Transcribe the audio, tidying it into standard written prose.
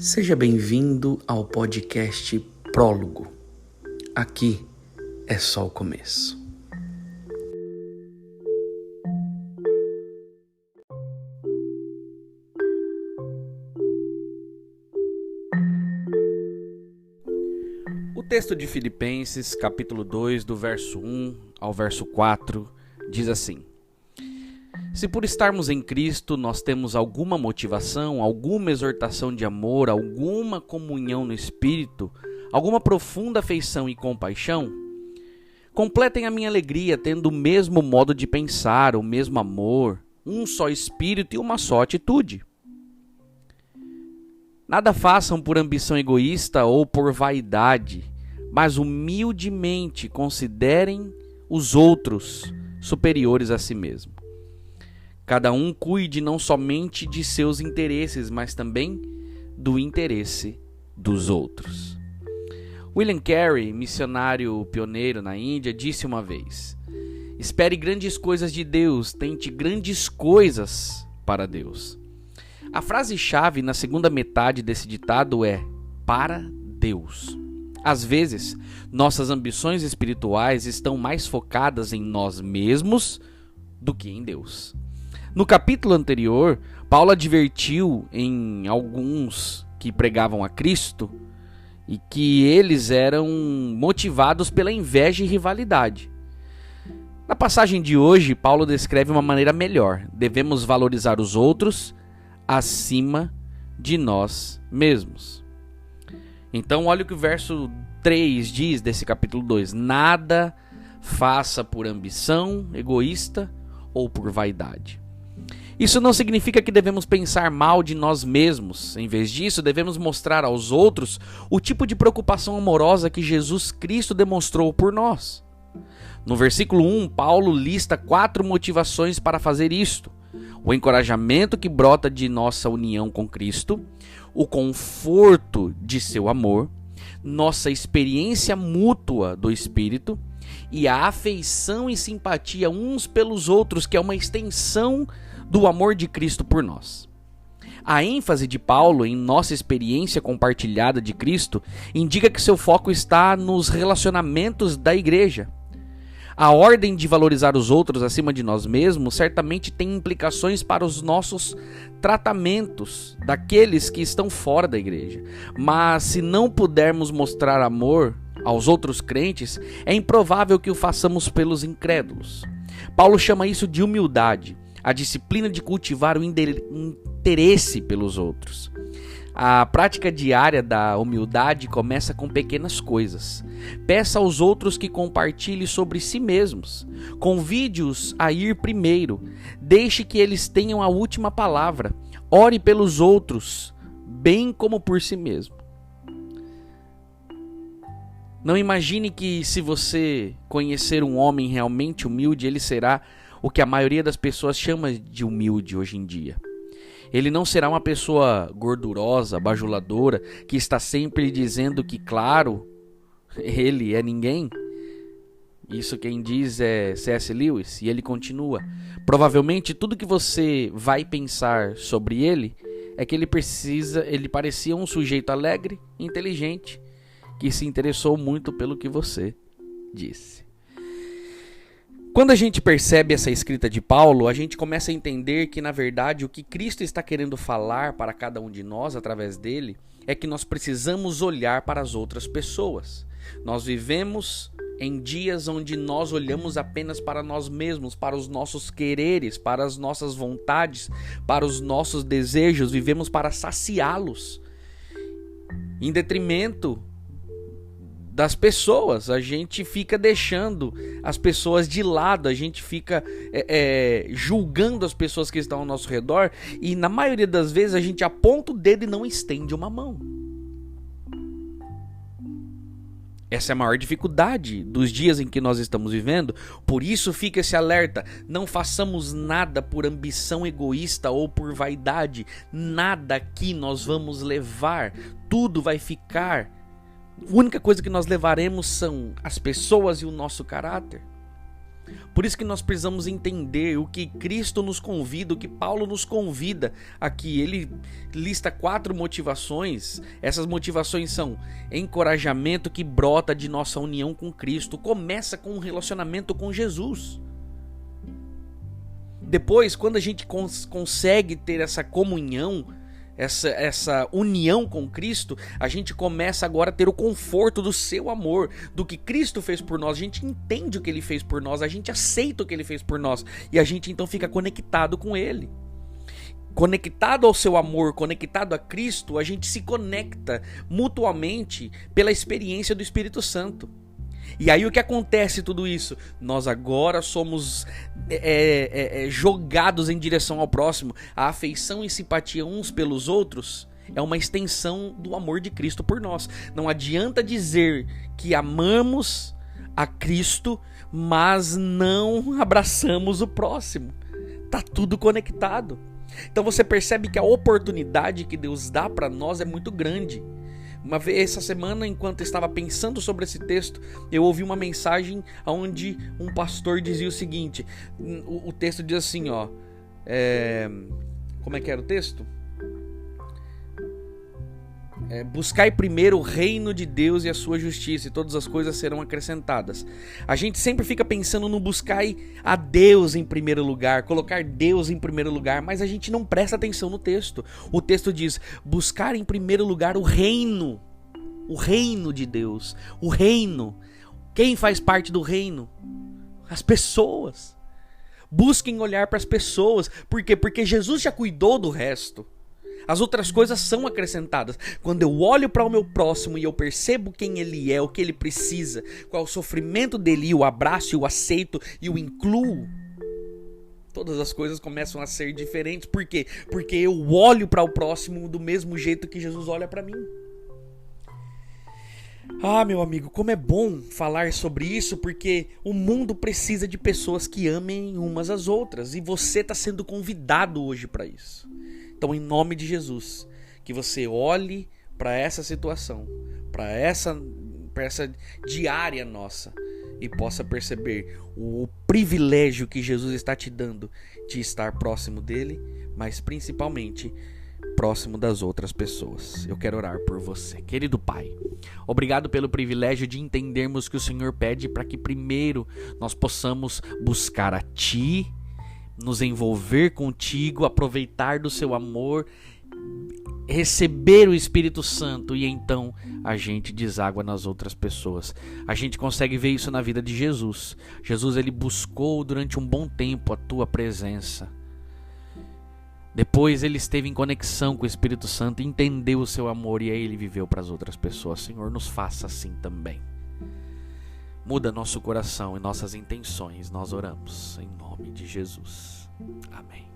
Seja bem-vindo ao podcast Prólogo. Aqui é só o começo. O texto de Filipenses, capítulo 2, do verso 1 ao verso 4, diz assim: Se por estarmos em Cristo nós temos alguma motivação, alguma exortação de amor, alguma comunhão no Espírito, alguma profunda afeição e compaixão, completem a minha alegria tendo o mesmo modo de pensar, o mesmo amor, um só Espírito e uma só atitude. Nada façam por ambição egoísta ou por vaidade, mas humildemente considerem os outros superiores a si mesmo. Cada um cuide não somente de seus interesses, mas também do interesse dos outros. William Carey, missionário pioneiro na Índia, disse uma vez: espere grandes coisas de Deus, tente grandes coisas para Deus. A frase-chave na segunda metade desse ditado é para Deus. Às vezes, nossas ambições espirituais estão mais focadas em nós mesmos do que em Deus. No capítulo anterior, Paulo advertiu em alguns que pregavam a Cristo e que eles eram motivados pela inveja e rivalidade. Na passagem de hoje, Paulo descreve uma maneira melhor. Devemos valorizar os outros acima de nós mesmos. Então, olha o que o verso 3 diz desse capítulo 2. Nada faça por ambição egoísta ou por vaidade. Isso não significa que devemos pensar mal de nós mesmos. Em vez disso, devemos mostrar aos outros o tipo de preocupação amorosa que Jesus Cristo demonstrou por nós. No versículo 1, Paulo lista 4 motivações para fazer isto: o encorajamento que brota de nossa união com Cristo, o conforto de seu amor, nossa experiência mútua do Espírito e a afeição e simpatia uns pelos outros, que é uma extensão do amor de Cristo por nós. A ênfase de Paulo em nossa experiência compartilhada de Cristo indica que seu foco está nos relacionamentos da igreja. A ordem de valorizar os outros acima de nós mesmos certamente tem implicações para os nossos tratamentos daqueles que estão fora da igreja. Mas se não pudermos mostrar amor aos outros crentes, é improvável que o façamos pelos incrédulos. Paulo chama isso de humildade, a disciplina de cultivar o interesse pelos outros. A prática diária da humildade começa com pequenas coisas. Peça aos outros que compartilhem sobre si mesmos. Convide-os a ir primeiro. Deixe que eles tenham a última palavra. Ore pelos outros, bem como por si mesmo. Não imagine que, se você conhecer um homem realmente humilde, ele será o que a maioria das pessoas chama de humilde hoje em dia. Ele não será uma pessoa gordurosa, bajuladora, que está sempre dizendo que, claro, ele é ninguém. Isso quem diz é C.S. Lewis, e ele continua: provavelmente tudo que você vai pensar sobre ele é que ele parecia um sujeito alegre, inteligente, que se interessou muito pelo que você disse. Quando a gente percebe essa escrita de Paulo, a gente começa a entender que, na verdade, o que Cristo está querendo falar para cada um de nós através dele é que nós precisamos olhar para as outras pessoas. Nós vivemos em dias onde nós olhamos apenas para nós mesmos, para os nossos quereres, para as nossas vontades, para os nossos desejos, vivemos para saciá-los, em detrimento das pessoas. A gente fica deixando as pessoas de lado, a gente fica julgando as pessoas que estão ao nosso redor, e na maioria das vezes a gente aponta o dedo e não estende uma mão. Essa é a maior dificuldade dos dias em que nós estamos vivendo. Por isso fica esse alerta: não façamos nada por ambição egoísta ou por vaidade. Nada aqui nós vamos levar, tudo vai ficar. A única coisa que nós levaremos são as pessoas e o nosso caráter. Por isso que nós precisamos entender o que Cristo nos convida, o que Paulo nos convida aqui. Ele lista 4 motivações. Essas motivações são encorajamento que brota de nossa união com Cristo. Começa com um relacionamento com Jesus. Depois, quando a gente consegue ter essa comunhão, essa união com Cristo, a gente começa agora a ter o conforto do seu amor, do que Cristo fez por nós. A gente entende o que Ele fez por nós, a gente aceita o que Ele fez por nós, e a gente então fica conectado com Ele. Conectado ao seu amor, conectado a Cristo, a gente se conecta mutuamente pela experiência do Espírito Santo. E aí o que acontece tudo isso? Nós agora somos jogados em direção ao próximo. A afeição e simpatia uns pelos outros é uma extensão do amor de Cristo por nós. Não adianta dizer que amamos a Cristo, mas não abraçamos o próximo. Tá tudo conectado. Então você percebe que a oportunidade que Deus dá para nós é muito grande. Uma vez essa semana, enquanto eu estava pensando sobre esse texto, eu ouvi uma mensagem onde um pastor dizia o seguinte. O texto diz assim, ó. Como é que era o texto? Buscai primeiro o reino de Deus e a sua justiça, e todas as coisas serão acrescentadas. A gente sempre fica pensando no buscai a Deus em primeiro lugar, colocar Deus em primeiro lugar, mas a gente não presta atenção no texto. O texto diz, buscar em primeiro lugar o reino de Deus, o reino. Quem faz parte do reino? As pessoas. Busquem olhar para as pessoas. Por quê? Porque Jesus já cuidou do resto. As outras coisas são acrescentadas. Quando eu olho para o meu próximo e eu percebo quem ele é, o que ele precisa, qual é o sofrimento dele, e o abraço, e o aceito e o incluo, todas as coisas começam a ser diferentes. Por quê? Porque eu olho para o próximo do mesmo jeito que Jesus olha para mim. Ah, meu amigo, como é bom falar sobre isso, porque o mundo precisa de pessoas que amem umas às outras, e você está sendo convidado hoje para isso. Então, em nome de Jesus, que você olhe para essa situação, para essa diária nossa, e possa perceber o privilégio que Jesus está te dando de estar próximo dele, mas principalmente próximo das outras pessoas. Eu quero orar por você. Querido Pai, obrigado pelo privilégio de entendermos que o Senhor pede para que primeiro nós possamos buscar a Ti, nos envolver contigo, aproveitar do seu amor, receber o Espírito Santo, e então a gente deságua nas outras pessoas. A gente consegue ver isso na vida de Jesus. Jesus, ele buscou durante um bom tempo a tua presença. Depois ele esteve em conexão com o Espírito Santo, entendeu o seu amor, e aí ele viveu para as outras pessoas. Senhor, nos faça assim também. Muda nosso coração e nossas intenções, nós oramos em nome de Jesus. Amém.